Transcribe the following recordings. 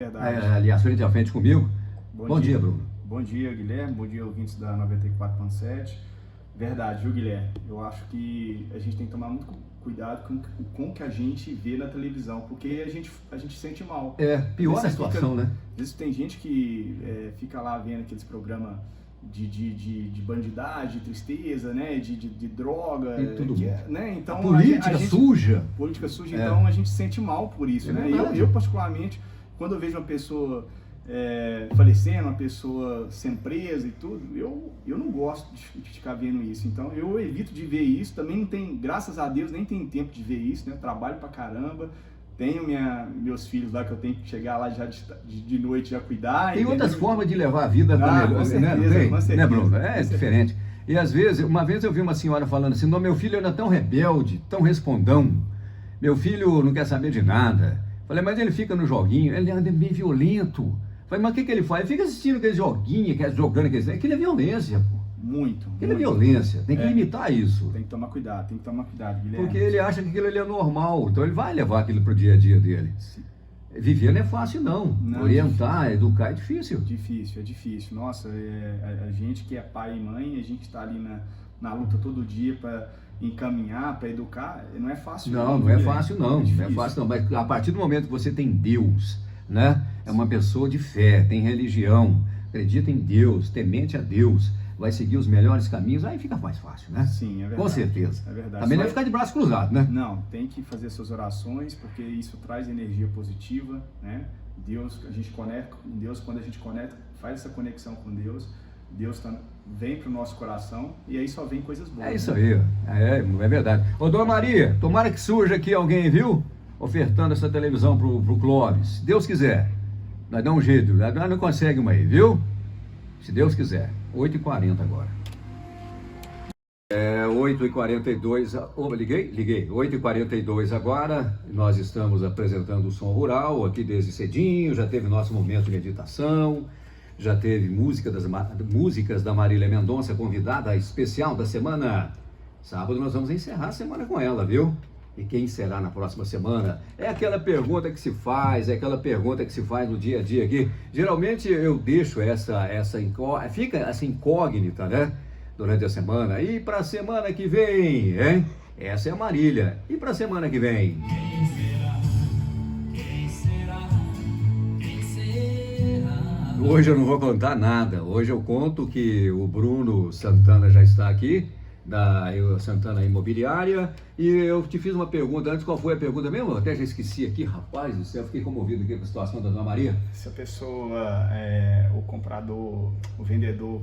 Verdade. aliás, frente a frente comigo. Bom dia, Bruno. Bom dia, Guilherme. Bom dia, ouvintes da 94.7. Verdade, viu, Guilherme? Eu acho que a gente tem que tomar muito cuidado com o que a gente vê na televisão, porque a gente sente mal. Pior a situação, né? Às vezes tem gente que fica lá vendo aqueles programas de bandidagem, de tristeza, né? De droga. E tudo né? Então, política suja. Política suja, então a gente sente mal por isso, né? Eu, particularmente, quando eu vejo uma pessoa falecendo, uma pessoa sendo presa e tudo, eu não gosto de ficar vendo isso. Então eu evito de ver isso. Também não tem, graças a Deus, nem tem tempo de ver isso, né? Eu trabalho pra caramba. Tenho meus filhos lá que eu tenho que chegar lá já de noite já cuidar. Tem outras formas de levar a vida também, com certeza, né? Não tem? Com certeza, Né, Bruno? É diferente. E às vezes, uma vez eu vi uma senhora falando assim: não, meu filho era tão rebelde, tão respondão. Meu filho não quer saber de nada. Falei, mas ele fica no joguinho, ele anda bem violento. Falei, mas o que ele faz? Ele fica assistindo aquele joguinho, jogando aquilo é violência, pô. Muito. Aquilo é violência, tem que limitar isso. Tem que tomar cuidado, Guilherme. Porque ele acha que aquilo ali é normal, então ele vai levar aquilo pro dia a dia dele. Sim. Viver não é fácil, não. Orientar, educar é difícil. É difícil. Nossa, a gente que é pai e mãe, a gente está ali na luta todo dia para encaminhar, para educar, não é fácil. Não é fácil, não. Não é fácil, não. Mas a partir do momento que você tem Deus, né? É uma pessoa de fé, tem religião, acredita em Deus, temente a Deus, vai seguir os melhores caminhos, aí fica mais fácil, né? Sim, é verdade. Com certeza. É verdade. Também não é ficar de braço cruzado, né? Não, tem que fazer suas orações, porque isso traz energia positiva, né? Deus, a gente conecta com Deus, quando a gente conecta, faz essa conexão com Deus, Deus vem pro nosso coração e aí só vem coisas boas. É isso aí, é verdade. Ô, Dona Maria, tomara que surja aqui alguém, viu? Ofertando essa televisão pro Clóvis, se Deus quiser. Nós dá um jeito, nós não consegue uma aí, viu? Se Deus quiser. 8h40 agora. 8h42. Liguei. 8h42 agora. Nós estamos apresentando o Som Rural aqui desde cedinho. Já teve nosso momento de meditação. Já teve músicas da Marília Mendonça, convidada especial da semana. Sábado nós vamos encerrar a semana com ela, viu? E quem será na próxima semana? É aquela pergunta que se faz, no dia a dia aqui. Geralmente eu deixo fica essa incógnita, né? Durante a semana. E para a semana que vem, hein? Essa é a Marília. E para a semana que vem? Quem será? Quem será? Quem será? Hoje eu não vou contar nada. Hoje eu conto que o Bruno Santana já está aqui, da Santana Imobiliária, e eu te fiz uma pergunta antes. Qual foi a pergunta mesmo? Eu até já esqueci aqui, rapaz do céu, fiquei comovido aqui com a situação da Dona Maria. Se a pessoa, o comprador, o vendedor...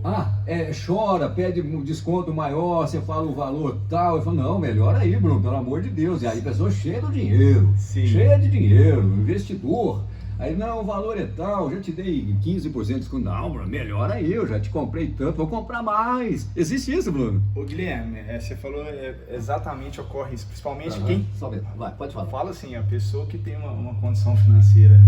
chora, pede um desconto maior, você fala o valor tal, eu falo, não, melhor aí, Bruno, pelo amor de Deus. E aí a pessoa cheia do dinheiro, cheia de dinheiro, investidor. Aí, não, o valor é tal, já te dei 15% de desconto. Não, Bruno, melhor aí, eu já te comprei tanto, vou comprar mais. Existe isso, Bruno? Ô, Guilherme, você falou, exatamente ocorre isso, principalmente Vai, pode falar. Fala assim, a pessoa que tem uma condição financeira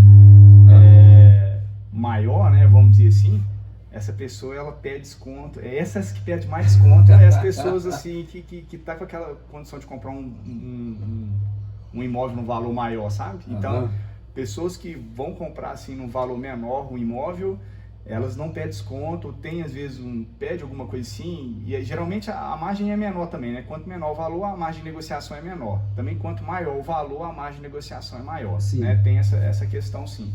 maior, né, vamos dizer assim, essa pessoa, ela pede desconto. Essas que pedem mais desconto, as pessoas assim, que tá com aquela condição de comprar um imóvel num valor maior, sabe? Então... Pessoas que vão comprar assim num valor menor um imóvel, elas não pedem desconto, tem às vezes pede alguma coisa assim, e geralmente a margem é menor também, né? Quanto menor o valor, a margem de negociação é menor. Também quanto maior o valor, a margem de negociação é maior, né? Tem essa questão sim.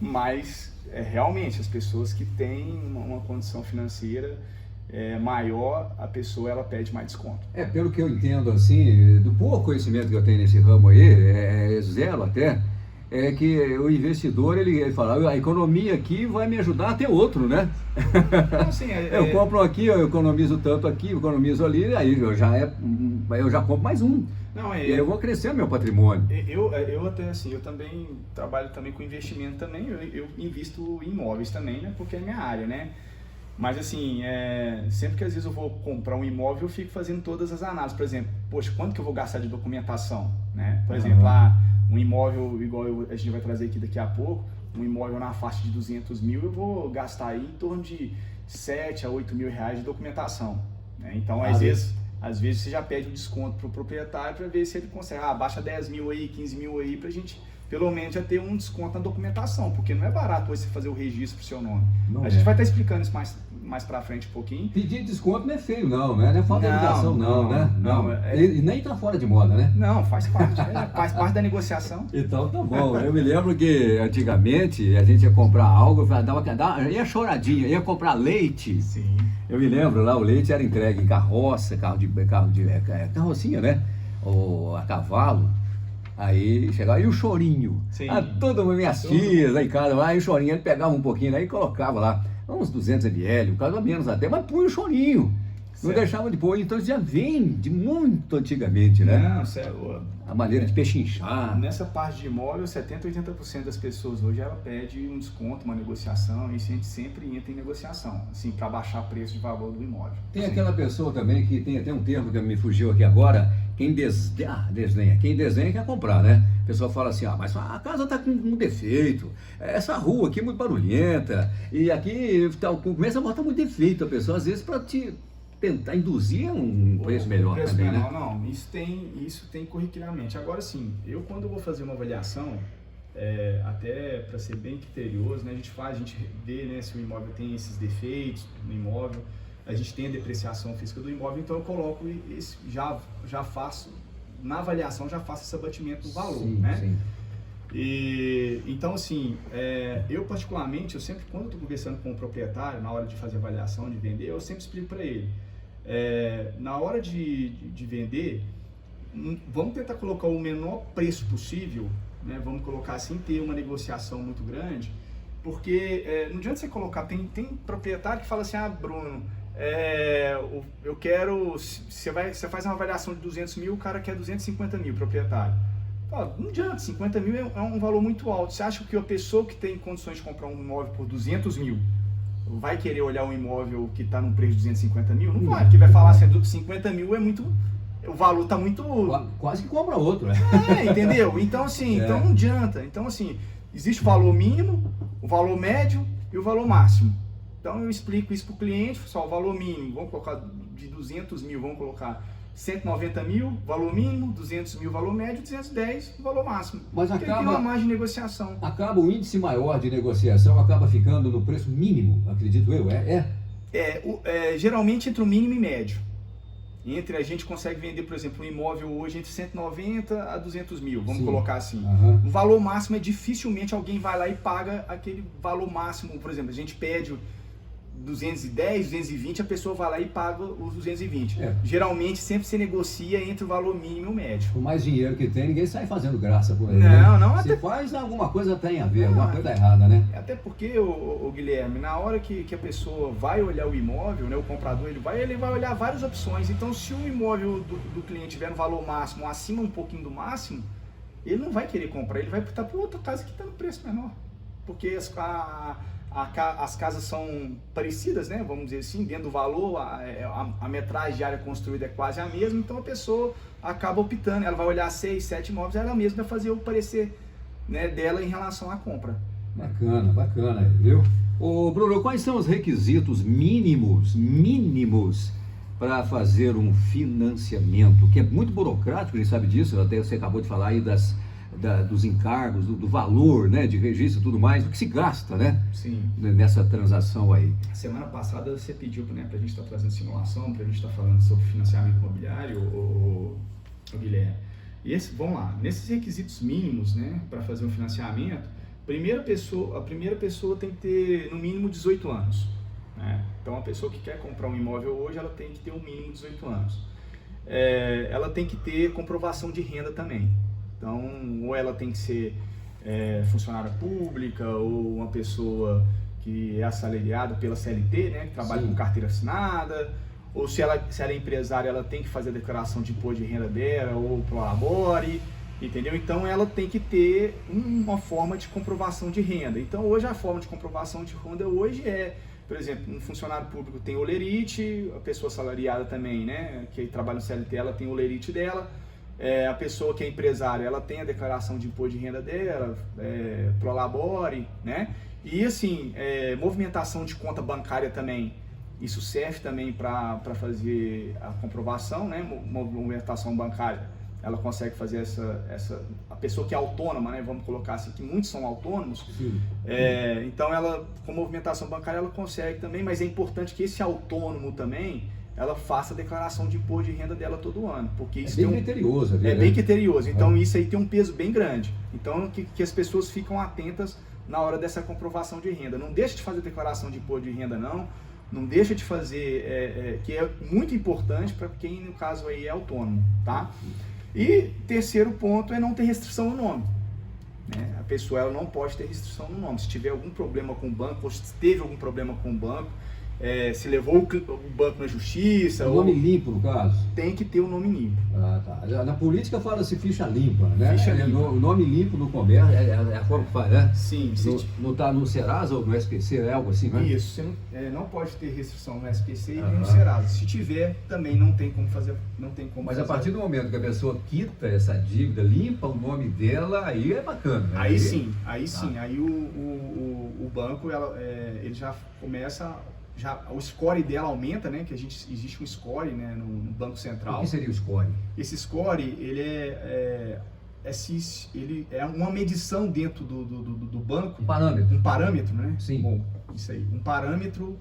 Mas realmente as pessoas que têm uma condição financeira maior, a pessoa ela pede mais desconto. Pelo que eu entendo assim, do pouco conhecimento que eu tenho nesse ramo aí, zero até, é que o investidor, ele fala, a economia aqui vai me ajudar a ter outro, né? Então, assim, eu compro aqui, eu economizo tanto aqui, eu economizo ali, aí eu já compro mais um. Não, e aí eu vou crescendo meu patrimônio. Eu até assim, eu também trabalho também com investimento também, eu invisto em imóveis também, né? Porque é minha área, né? Mas assim, sempre que às vezes eu vou comprar um imóvel, eu fico fazendo todas as análises. Por exemplo, poxa, quanto que eu vou gastar de documentação, né? Por exemplo, um imóvel igual a gente vai trazer aqui daqui a pouco, um imóvel na faixa de 200 mil, eu vou gastar aí em torno de 7 a 8 mil reais de documentação, né? Então, às vezes você já pede um desconto para o proprietário para ver se ele consegue, baixa 10 mil aí, 15 mil aí, para a gente pelo menos já ter um desconto na documentação, porque não é barato hoje você fazer o registro pro seu nome. Não A é. gente vai estar explicando isso mais pra frente um pouquinho. Pedir desconto não é feio, não, né? Não é falta de educação, não, né? não, E nem tá fora de moda, né? Não, faz parte. Faz parte da negociação. Então tá bom. Eu me lembro que antigamente a gente ia comprar algo, ia choradinha, ia comprar leite. Sim. Eu me lembro lá, o leite era entregue em carroça, carrocinha, né? Ou a cavalo. Aí chegava, e o chorinho? Sim. Todas as minhas tias lá em casa, lá, e o chorinho, ele pegava um pouquinho aí e colocava lá, uns 200 ml, um caso menos até, mas punha o chorinho. Não Certo. deixava de pôr, então já vem de muito antigamente, né? Não, sério. A maneira de pechinchar. Nessa parte de imóvel, 70% a 80% das pessoas hoje ela pede um desconto, uma negociação, e isso a gente sempre entra em negociação, assim, para baixar o preço de valor do imóvel. Tem Sim. aquela pessoa também que tem até um termo que me fugiu aqui agora, quem desdenha. Quem desdenha quer comprar, né? A pessoa fala assim, mas a casa tá com um defeito, essa rua aqui é muito barulhenta, e aqui começa a botar muito defeito a pessoa, às vezes para te tentar induzir um preço melhor preço também, menor, né? não, isso tem corriqueiramente. Agora sim, eu quando vou fazer uma avaliação, até para ser bem criterioso, né, a gente vê, né, se o imóvel tem esses defeitos no imóvel, a gente tem a depreciação física do imóvel, então eu coloco esse, já faço, na avaliação já faço esse abatimento do valor, Sim, né? sim. E, então assim, eu particularmente, eu sempre quando estou conversando com o proprietário, na hora de fazer avaliação, de vender, eu sempre explico para ele, na hora de vender, vamos tentar colocar o menor preço possível, né? Vamos colocar assim, ter uma negociação muito grande, porque não adianta você colocar, tem proprietário que fala assim, Bruno, eu quero, você faz uma avaliação de 200 mil, o cara quer 250 mil, proprietário. Não adianta, 50 mil é um valor muito alto. Você acha que a pessoa que tem condições de comprar um imóvel por 200 mil vai querer olhar um imóvel que está num preço de 250 mil? Não vai, porque vai falar assim, 50 mil é muito, o valor está muito... Quase que compra outro, né? Entendeu? Então assim, então não adianta. Então assim, existe o valor mínimo, o valor médio e o valor máximo. Então eu explico isso para o cliente, só o valor mínimo, vamos colocar de 200 mil, vamos colocar 190 mil, valor mínimo, 200 mil, valor médio, 210, valor máximo. Mas porque tem uma margem de negociação. Acaba o índice maior de negociação, acaba ficando no preço mínimo, acredito eu, geralmente entre o mínimo e médio. A gente consegue vender, por exemplo, um imóvel hoje entre 190 a 200 mil, vamos colocar assim. Uhum. O valor máximo dificilmente alguém vai lá e paga aquele valor máximo, por exemplo, a gente pede 210, 220, a pessoa vai lá e paga os 220. Geralmente sempre se negocia entre o valor mínimo e o médio. Com mais dinheiro que tem, ninguém sai fazendo graça por aí. Não, Se faz, alguma coisa tem a ver, alguma coisa errada, né? Até porque, o Guilherme, na hora que a pessoa vai olhar o imóvel, né, o comprador, ele vai olhar várias opções. Então, se o imóvel do cliente tiver no valor máximo, acima um pouquinho do máximo, ele não vai querer comprar, ele vai optar por outra casa que está no preço menor. Porque as casas são parecidas, né? Vamos dizer assim, dentro do valor, a metragem de área construída é quase a mesma, então a pessoa acaba optando, ela vai olhar 6, 7 imóveis, ela mesma vai fazer o parecer, né, dela em relação à compra. Bacana, viu? Ô Bruno, quais são os requisitos mínimos para fazer um financiamento? Que é muito burocrático, a gente sabe disso, até você acabou de falar aí dos encargos, do valor, né, de registro e tudo mais, do que se gasta, né? Sim. Nessa transação aí. Semana passada você pediu, né, pra gente estar trazendo simulação, pra gente estar falando sobre financiamento imobiliário, o Guilherme. Vamos lá, nesses requisitos mínimos, né, para fazer um financiamento, a primeira pessoa tem que ter no mínimo 18 anos. Né? Então a pessoa que quer comprar um imóvel hoje, ela tem que ter no mínimo 18 anos. Ela tem que ter comprovação de renda também. Então, ou ela tem que ser funcionária pública, ou uma pessoa que é assalariada pela CLT, né, que trabalha com carteira assinada, ou se ela é empresária, ela tem que fazer a declaração de imposto de renda dela, ou Prolabore, entendeu? Então, ela tem que ter uma forma de comprovação de renda. Então, hoje a forma de comprovação de renda hoje por exemplo, um funcionário público tem olerite, a pessoa assalariada também, né, que trabalha no CLT, ela tem o olerite dela. A pessoa que é empresária, ela tem a declaração de imposto de renda dela, Prolabore, né? E assim, movimentação de conta bancária também, isso serve também para fazer a comprovação, né? Movimentação bancária, ela consegue fazer a pessoa que é autônoma, né, vamos colocar assim, que muitos são autônomos, então ela, com movimentação bancária, ela consegue também, mas é importante que esse autônomo também, ela faça a declaração de imposto de renda dela todo ano, porque isso é bem criterioso. é bem criterioso, então isso aí tem um peso bem grande, então que as pessoas ficam atentas na hora dessa comprovação de renda, não deixa de fazer declaração de imposto de renda não deixa de fazer, que é muito importante para quem no caso aí é autônomo, tá? E terceiro ponto é não ter restrição no nome. Né? A pessoa ela não pode ter restrição no nome. Se tiver algum problema com o banco, ou se teve algum problema com o banco, se levou o banco na justiça... O nome limpo, no caso? Tem que ter o nome limpo. Ah, tá. Na política fala-se ficha limpa, né? Ficha limpa. O nome limpo no comércio é a forma que faz, né? Sim. Não está no Serasa ou no SPC, é algo assim, né? Isso. Você não pode ter restrição no SPC e nem no Serasa. Se tiver, também não tem como fazer. Mas a partir do momento que a pessoa quita essa dívida, limpa o nome dela, aí é bacana. Né? Aí sim. Aí o banco ele já começa... o score dela aumenta, né? Que existe um score, né, no Banco Central. O que seria o score? Esse score, ele é uma medição dentro do banco. Um parâmetro. Um parâmetro, né? Sim. Bom, isso aí. Um parâmetro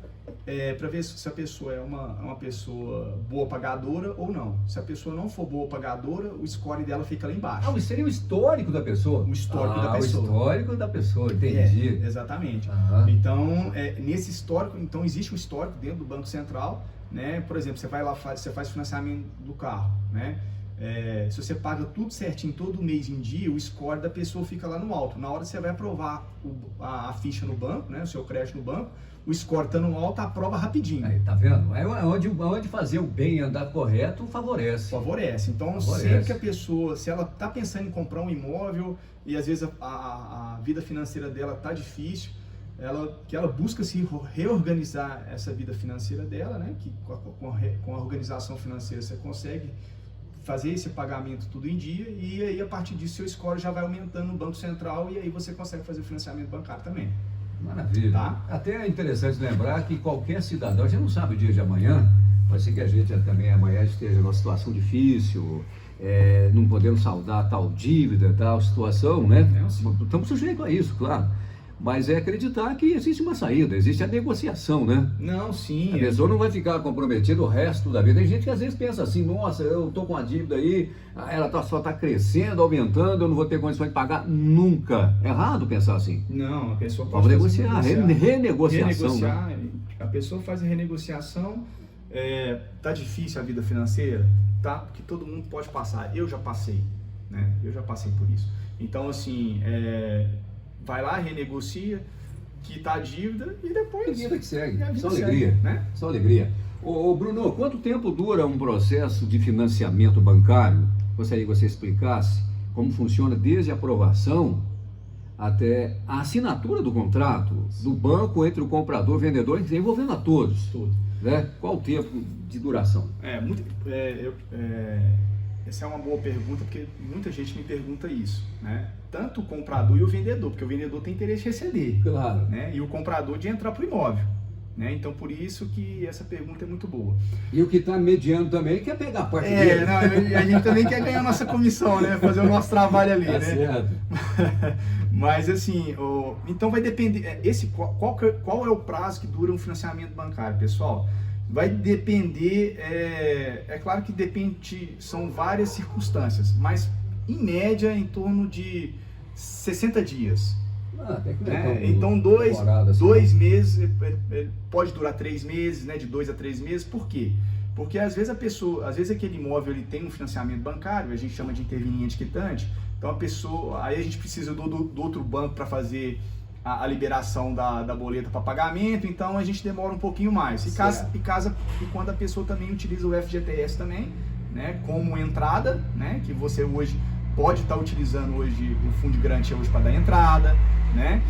para ver se a pessoa é uma pessoa boa pagadora ou não. Se a pessoa não for boa pagadora, o score dela fica lá embaixo. Isso seria o histórico da pessoa? O histórico da pessoa. O histórico da pessoa, entendi. Exatamente. Então, nesse histórico, então existe um histórico dentro do Banco Central, né? Por exemplo, você vai lá, você faz financiamento do carro, né? Se você paga tudo certinho, todo mês em dia, o score da pessoa fica lá no alto. Na hora que você vai aprovar a ficha no banco, né? O seu crédito no banco, o score está no alto, aprova rapidinho. Aí, tá vendo? Onde fazer o bem andar correto favorece. Favorece. Então, sempre que a pessoa, se ela está pensando em comprar um imóvel e às vezes a vida financeira dela está difícil, que ela busca se reorganizar essa vida financeira dela, né? Que com a organização financeira você consegue fazer esse pagamento tudo em dia e aí a partir disso seu score já vai aumentando no Banco Central e aí você consegue fazer o financiamento bancário também. Maravilha. Tá? Até é interessante lembrar que qualquer cidadão, a gente não sabe o dia de amanhã, pode ser que a gente também amanhã esteja numa situação difícil, não podemos saldar tal dívida, tal situação, né? Estamos sujeitos a isso, claro. Mas é acreditar que existe uma saída, existe a negociação, né? Não, sim. A pessoa não vai ficar comprometida o resto da vida. Tem gente que às vezes pensa assim, nossa, eu tô com uma dívida aí, ela só está crescendo, aumentando, eu não vou ter condições de pagar nunca. É errado pensar assim. Não, a pessoa pode negociar, renegociação. Renegociar, a pessoa faz a renegociação, tá difícil a vida financeira? Tá, porque todo mundo pode passar. Eu já passei, né? Eu já passei por isso. Então, assim, vai lá, renegocia, quita a dívida e depois... vida que segue, só segue, alegria, né? Só alegria. Ô Bruno, quanto tempo dura um processo de financiamento bancário? Gostaria que você explicasse como funciona desde a aprovação até a assinatura do contrato do banco entre o comprador e o vendedor, envolvendo a todos. Tudo. Né? Qual o tempo de duração? Essa é uma boa pergunta, porque muita gente me pergunta isso, né? Tanto o comprador e o vendedor, porque o vendedor tem interesse de receber, claro, né? E o comprador de entrar para o imóvel, né? Então, por isso que essa pergunta é muito boa. E o que está mediando também quer pegar a parte dele. Não, a gente também quer ganhar a nossa comissão, né? Fazer o nosso trabalho ali, né? Certo. Mas assim, então vai depender, qual é o prazo que dura um financiamento bancário, pessoal? Vai depender, claro que depende, são várias circunstâncias, mas em média em torno de 60 dias. Até que não é tão então, dois assim. meses, pode durar 3 meses, né, de 2 a 3 meses, por quê? Porque às vezes aquele imóvel ele tem um financiamento bancário, a gente chama de interveniente quitante, então aí a gente precisa do outro banco para fazer a liberação da boleta para pagamento, então a gente demora um pouquinho mais. E quando a pessoa também utiliza o FGTS também, né, como entrada, né, que você hoje pode estar utilizando hoje o fundo de garantia hoje para dar entrada, né,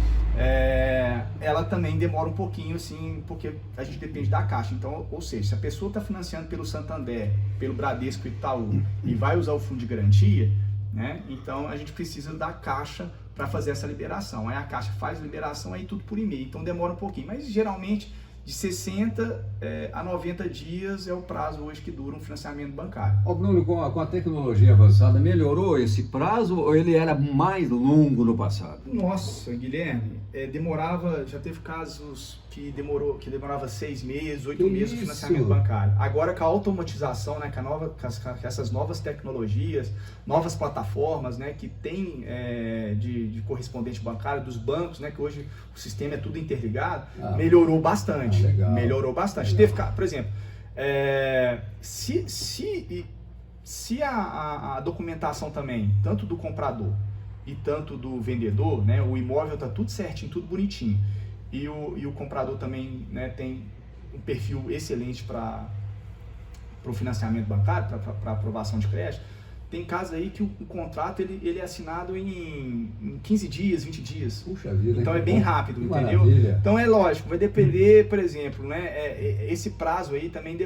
ela também demora um pouquinho, assim, porque a gente depende da Caixa. Então, ou seja, se a pessoa está financiando pelo Santander, pelo Bradesco e Itaú e vai usar o fundo de garantia, né, então a gente precisa da Caixa para fazer essa liberação. Aí a Caixa faz a liberação, aí tudo por e-mail, então demora um pouquinho, mas geralmente De 60 a 90 dias é o prazo hoje que dura um financiamento bancário. Ô Bruno, com a tecnologia avançada, melhorou esse prazo ou ele era mais longo no passado? Nossa, Guilherme, demorava, já teve casos que demorava 6 meses, 8 meses de financiamento bancário. Agora com a automatização, né, com essas novas tecnologias, novas plataformas, né, que tem de correspondente bancário dos bancos, né, que hoje o sistema é tudo interligado, melhorou bastante. Legal. Melhorou bastante. Legal. Teve, por exemplo, se a documentação também, tanto do comprador e tanto do vendedor, né, o imóvel está tudo certinho, tudo bonitinho, e o comprador também, né, tem um perfil excelente para o financiamento bancário, para aprovação de crédito, tem casos aí que o contrato ele é assinado em 15 dias, 20 dias. Puxa vida. Então é bem rápido, entendeu? Maravilha. Então é lógico, vai depender, por exemplo, né, esse prazo aí também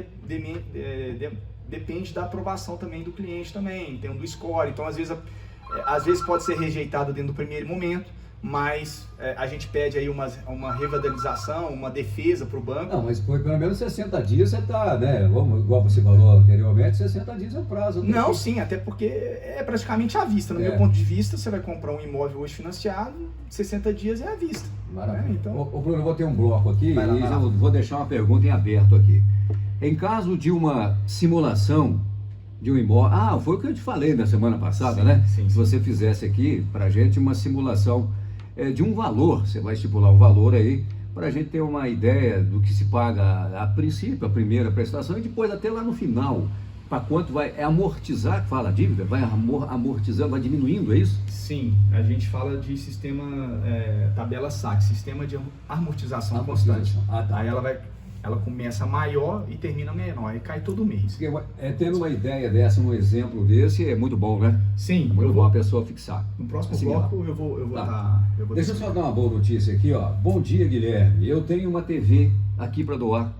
depende da aprovação também do cliente também, tem do score. Então às vezes pode ser rejeitado dentro do primeiro momento, mas a gente pede aí uma revalorização, uma defesa para o banco. Não, mas foi pelo menos 60 dias você está, né? Igual você falou anteriormente, 60 dias é o prazo. Não, sim, até porque é praticamente à vista. No meu ponto de vista, você vai comprar um imóvel hoje financiado, 60 dias é à vista. Maravilha. Né? Então... Ô Bruno, eu vou ter um bloco aqui Vai lá. eu vou deixar uma pergunta em aberto aqui. Em caso de uma simulação de um imóvel... foi o que eu te falei na semana passada, sim, né? Sim, Se você fizesse aqui pra gente uma simulação de um valor, você vai estipular um valor aí, para a gente ter uma ideia do que se paga a princípio, a primeira prestação, e depois até lá no final, para quanto vai amortizar, que fala a dívida, vai amortizando, vai diminuindo, é isso? Sim, a gente fala de sistema tabela SAC, sistema de amortização constante. Tá. Aí ela começa maior e termina menor, e cai todo mês. Tendo uma ideia dessa, um exemplo desse, é muito bom, né? Sim, é muito bom a pessoa fixar. No próximo assim, bloco eu vou dar. Deixa eu só dar uma boa notícia aqui, ó. Bom dia, Guilherme. Eu tenho uma TV aqui para doar.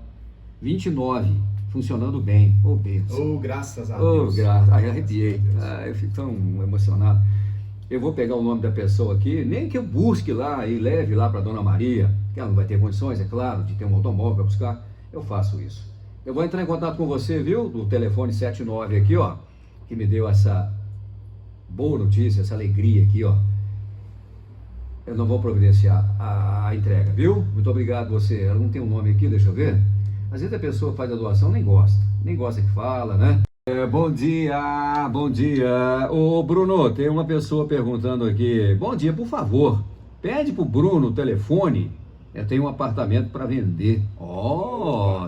29, funcionando bem. Ô, bênção. Graças a Deus. Arrepiei. Eu fico tão emocionado. Eu vou pegar o nome da pessoa aqui, nem que eu busque lá e leve lá para Dona Maria, que ela não vai ter condições, é claro, de ter um automóvel para buscar, eu faço isso. Eu vou entrar em contato com você, viu, do telefone 79 aqui, ó, que me deu essa boa notícia, essa alegria aqui, ó. Eu não vou providenciar a entrega, viu? Muito obrigado você. Ela não tem um nome aqui, deixa eu ver. Às vezes a pessoa faz a doação, nem gosta que fala, né? Bom dia, bom dia. Ô Bruno, tem uma pessoa perguntando aqui. Bom dia, por favor, pede pro Bruno o telefone. Eu tenho um apartamento para vender.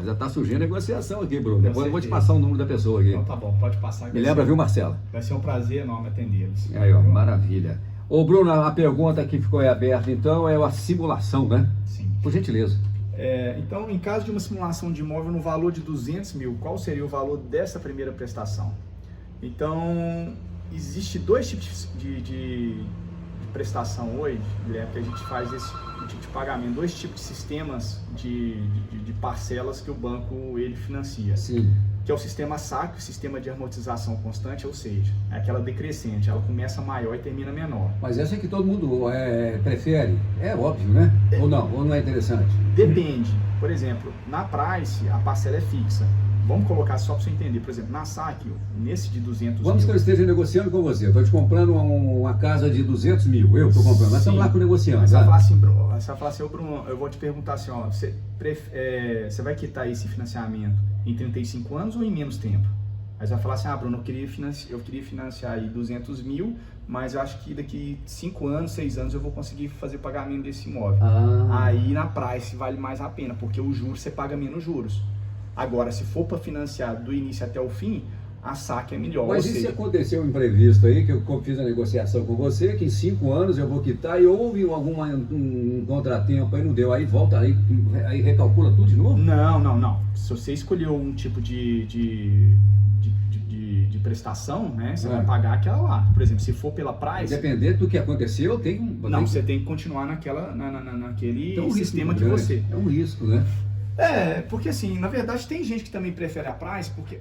Já tá surgindo negociação aqui, Bruno. Depois eu vou te passar o número da pessoa aqui. Então tá bom, pode passar. Me lembra, viu, Marcela? Vai ser um prazer enorme atendê-los. Aí, ó, maravilha. Ô Bruno, a pergunta que ficou aí aberta, então, é a simulação, né? Sim. Por gentileza. Então, em caso de uma simulação de imóvel no valor de 200 mil, qual seria o valor dessa primeira prestação? Então, existe dois tipos de prestação hoje, Guilherme, que a gente faz esse tipo de pagamento, dois tipos de sistemas de parcelas que o banco ele financia. Sim. Que é o sistema SAC, o sistema de amortização constante, ou seja, é aquela decrescente, ela começa maior e termina menor. Mas essa é que todo mundo prefere, é óbvio, né? Ou não é interessante? Depende. Por exemplo, na Price, a parcela é fixa. Vamos colocar só para você entender. Por exemplo, na SAC, nesse de 200 Vamos mil... que eu esteja negociando com você. Eu estou te comprando uma casa de 200 mil. Eu estou comprando. Nós estamos lá com negociando. Mas você vai falar assim, Bruno, eu vou te perguntar assim, ó, você vai quitar esse financiamento em 35 anos ou em menos tempo? Aí você vai falar assim, Bruno, eu queria financiar aí 200 mil, mas eu acho que daqui 5 anos, 6 anos eu vou conseguir fazer o pagamento desse imóvel. Aí na Price vale mais a pena, porque o juros você paga menos juros. Agora, se for para financiar do início até o fim, a SAC é melhor. Mas e se aconteceu um imprevisto aí, que eu fiz a negociação com você, que em 5 anos eu vou quitar e houve um contratempo aí, não deu, aí volta, aí recalcula tudo de novo? Não. Se você escolheu um tipo de prestação, né, você vai pagar aquela lá. Por exemplo, se for pela Price... Dependendo do que aconteceu, você tem que continuar naquele então, sistema que você... É um risco, né? Porque assim, na verdade tem gente que também prefere a Price, porque,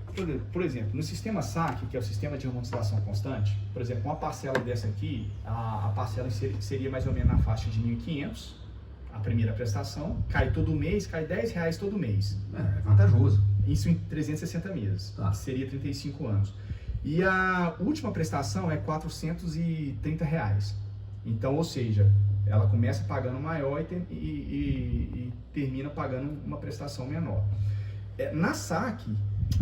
por exemplo, no sistema SAC, que é o sistema de amortização constante, por exemplo, uma parcela dessa aqui, a parcela seria mais ou menos na faixa de 1.500, a primeira prestação, cai todo mês, cai R$10 todo mês. É vantajoso. Isso em 360 meses, Tá. que seria 35 anos. E a última prestação é R$430. Então, ou seja, ela começa pagando maior e termina pagando uma prestação menor. Na SAC,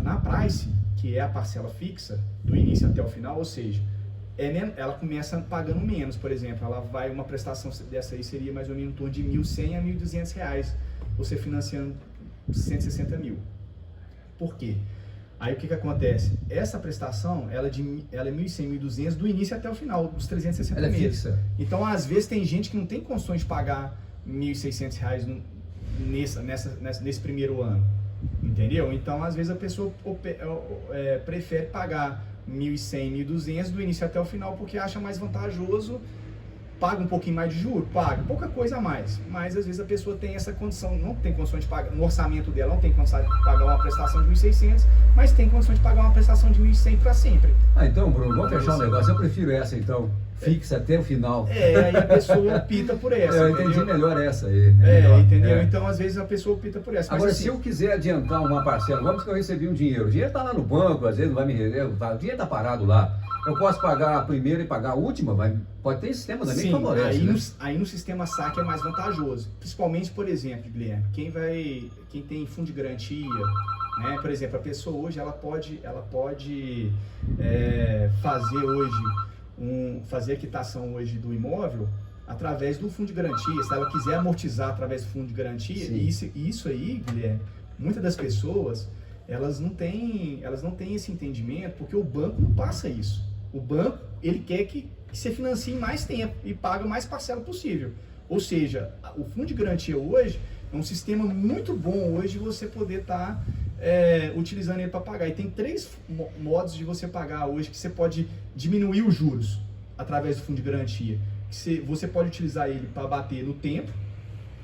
na Price, que é a parcela fixa, do início até o final, ou seja, ela começa pagando menos, por exemplo, uma prestação dessa aí seria mais ou menos em torno de R$1.100 a R$1.200, você financiando 160 mil. Por quê? Aí o que acontece? Essa prestação, ela é R$1.100, R$1.200 do início até o final, dos 360 Ela é meses. fixa. Então, às vezes, tem gente que não tem condições de pagar R$1.600 nesse primeiro ano, entendeu? Então, às vezes, a pessoa prefere pagar R$1.100, R$1.200 do início até o final, porque acha mais vantajoso, paga um pouquinho mais de juros, paga, pouca coisa a mais, mas às vezes a pessoa tem essa condição, não tem condições de pagar, no orçamento dela não tem condição de pagar uma prestação de R$1.600, mas tem condição de pagar uma prestação de R$1.100 para sempre. Então, Bruno, vamos fechar o negócio. Eu prefiro essa, então, fixa até o final. Aí a pessoa opta por essa, Eu entendeu? entendi melhor essa aí. Melhor. Entendeu? Então, às vezes, a pessoa opta por essa. Agora, mas, se eu quiser adiantar uma parcela, vamos que eu recebi um dinheiro. O dinheiro está lá no banco, às vezes não vai me render, o dinheiro está parado lá. Eu posso pagar a primeira e pagar a última? Pode ter sistema também que favorece, né? aí no sistema SAC é mais vantajoso. Principalmente, por exemplo, Guilherme, quem tem fundo de garantia, né? Por exemplo, a pessoa hoje ela pode fazer a quitação hoje do imóvel através do fundo de garantia. Se ela quiser amortizar através do fundo de garantia, isso aí, Guilherme, muitas das pessoas elas não têm esse entendimento, porque o banco não passa isso. O banco, ele quer que você financie mais tempo e pague mais parcela possível. Ou seja, o fundo de garantia hoje é um sistema muito bom hoje de você poder estar utilizando ele para pagar. E tem 3 modos de você pagar hoje que você pode diminuir os juros através do fundo de garantia. Você pode utilizar ele para bater no tempo,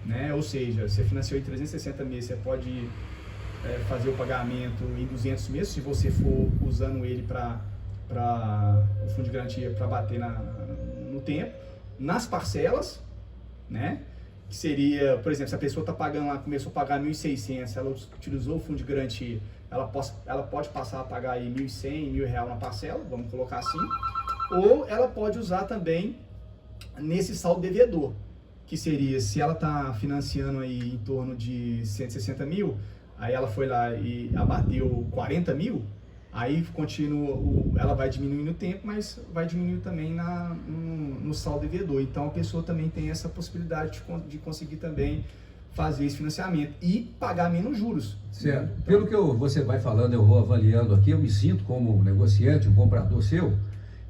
né? Ou seja, você financiou em 360 meses, você pode fazer o pagamento em 200 meses, se você for usando ele para o fundo de garantia para bater no tempo, nas parcelas, né? Que seria, por exemplo, se a pessoa está pagando lá, começou a pagar 1.600, ela utilizou o fundo de garantia, ela pode passar a pagar aí 1.100, R$1.000 na parcela, vamos colocar assim, ou ela pode usar também nesse saldo devedor, que seria, se ela está financiando aí em torno de 160 mil, aí ela foi lá e abateu 40 mil, aí ela vai diminuindo o tempo, mas vai diminuindo também no saldo devedor. Então a pessoa também tem essa possibilidade de conseguir também fazer esse financiamento e pagar menos juros. Certo. Então, pelo que você vai falando, eu vou avaliando aqui, eu me sinto como negociante, um comprador seu.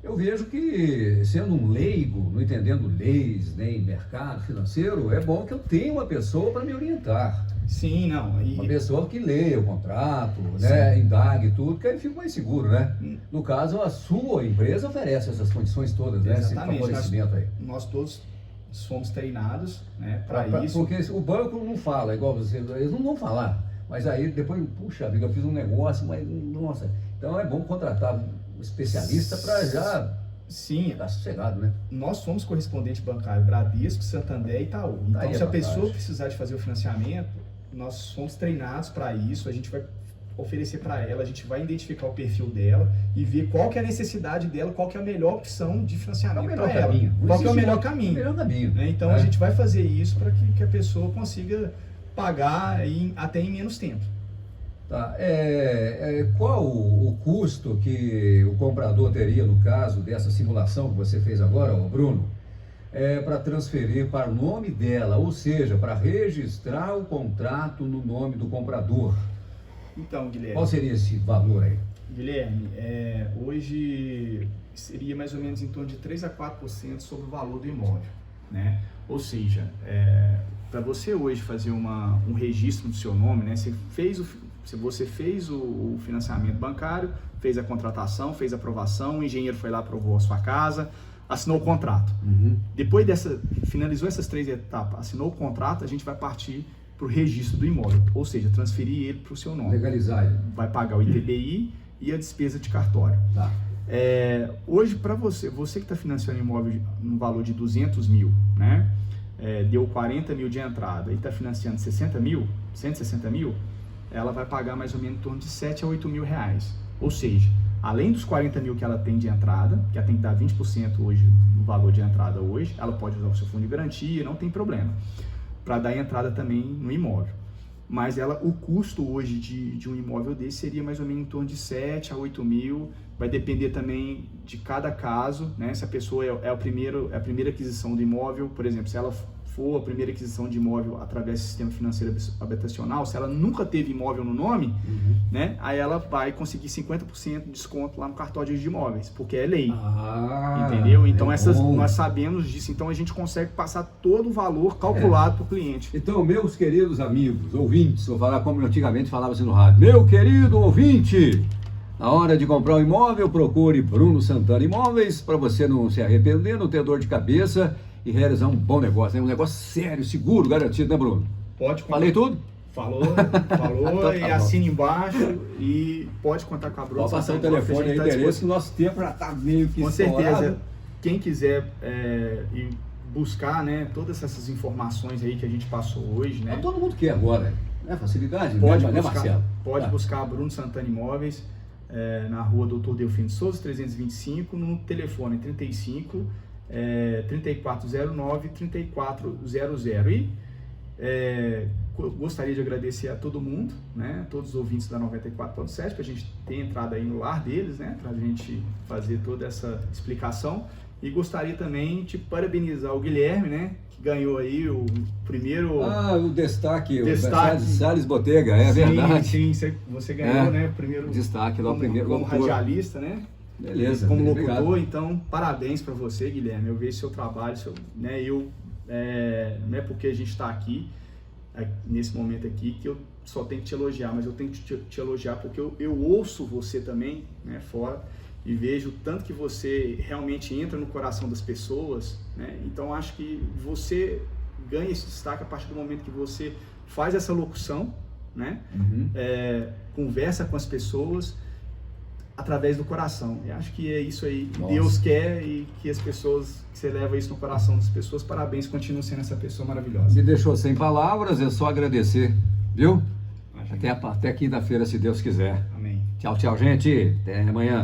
Eu vejo que, sendo um leigo, não entendendo leis, nem mercado financeiro, é bom que eu tenha uma pessoa para me orientar. Sim, não. Uma pessoa que leia o contrato, né, indague tudo, que aí fica mais seguro, né? No caso, a sua empresa oferece essas condições todas, né? Exatamente. Esse favorecimento aí. Nós todos somos treinados, né, para isso. Porque o banco não fala, igual você, eles não vão falar. Mas aí depois, puxa vida, eu fiz um negócio, mas nossa. Então é bom contratar um especialista para já estar sossegado, né? Nós somos correspondente bancário Bradesco, Santander e Itaú. Então, se a pessoa precisar de fazer o financiamento, nós somos treinados para isso, a gente vai oferecer para ela, a gente vai identificar o perfil dela e ver qual que é a necessidade dela, qual que é a melhor opção de financiamento para ela. Qual que é o melhor caminho. Né? Então, a gente vai fazer isso para que a pessoa consiga pagar até em menos tempo. Tá. Qual o custo que o comprador teria no caso dessa simulação que você fez agora, Bruno? Para transferir para o nome dela, ou seja, para registrar o contrato no nome do comprador. Então, Guilherme. Qual seria esse valor aí? Guilherme, hoje seria mais ou menos em torno de 3 a 4% sobre o valor do imóvel, né? Ou seja, para você hoje fazer um registro no seu nome, né? Se você fez o financiamento bancário, fez a contratação, fez a aprovação, o engenheiro foi lá, aprovou a sua casa, assinou o contrato. Depois finalizou essas 3 etapas, assinou o contrato, a gente vai partir para o registro do imóvel, ou seja, transferir ele para o seu nome. Legalizar ele. Vai pagar o ITBI e a despesa de cartório. Tá. Hoje, para você que está financiando imóvel no valor de 200 mil, né? deu 40 mil de entrada e está financiando 60 mil, 160 mil, ela vai pagar mais ou menos em torno de 7 a 8 mil reais. Ou seja, além dos 40 mil que ela tem de entrada, que ela tem que dar 20% hoje do valor de entrada hoje, ela pode usar o seu fundo de garantia, não tem problema, para dar entrada também no imóvel. Mas o custo hoje de um imóvel desse seria mais ou menos em torno de 7 a 8 mil, vai depender também de cada caso, né? Se a pessoa é a primeira aquisição do imóvel, por exemplo, se ela for a primeira aquisição de imóvel através do sistema financeiro habitacional, se ela nunca teve imóvel no nome, né? Aí ela vai conseguir 50% de desconto lá no cartório de imóveis, porque é lei, entendeu? Então nós sabemos disso, então a gente consegue passar todo o valor calculado para o cliente. Então, meus queridos amigos, ouvintes, vou falar como antigamente falava-se no rádio, meu querido ouvinte, na hora de comprar um imóvel, procure Bruno Santana Imóveis, para você não se arrepender, não ter dor de cabeça e realizar um bom negócio, né? Um negócio sério, seguro, garantido, né, Bruno? Pode contar. Falei tudo? Falou Então, e tá assina embaixo e pode contar com a Bruno. Pode passar o telefone e o endereço, que o nosso tempo já está meio que com estourado. certeza, quem quiser ir buscar, né, todas essas informações aí que a gente passou hoje, né? Todo mundo quer agora, né? Facilidade, Pode né, Marcelo? Pode buscar Bruno Santana Imóveis, na rua Doutor Delfino de Souza, 325, no telefone 35 3409 3400. E gostaria de agradecer a todo mundo, né, todos os ouvintes da 94.7, para a gente ter entrado aí no lar deles, né, para a gente fazer toda essa explicação. E gostaria também de parabenizar o Guilherme, né, que ganhou aí o primeiro... o destaque. O Salles Botega, verdade. Sim, você ganhou, né, o primeiro destaque lá, como radialista, né? Beleza. Como locutor, obrigado. Então, parabéns para você, Guilherme. Eu vejo seu trabalho, né? Não é porque a gente está aqui, nesse momento aqui, que eu só tenho que te elogiar, mas eu tenho que te elogiar porque eu ouço você também, né, fora, e vejo tanto que você realmente entra no coração das pessoas, né? Então, acho que você ganha esse destaque a partir do momento que você faz essa locução, né? Conversa com as pessoas através do coração. Eu acho que é isso aí que Deus quer e que as pessoas, que você leva isso no coração das pessoas. Parabéns, continua sendo essa pessoa maravilhosa. Me deixou sem palavras, é só agradecer, viu? Até quinta-feira, se Deus quiser. Amém. Tchau, tchau, gente. Até amanhã.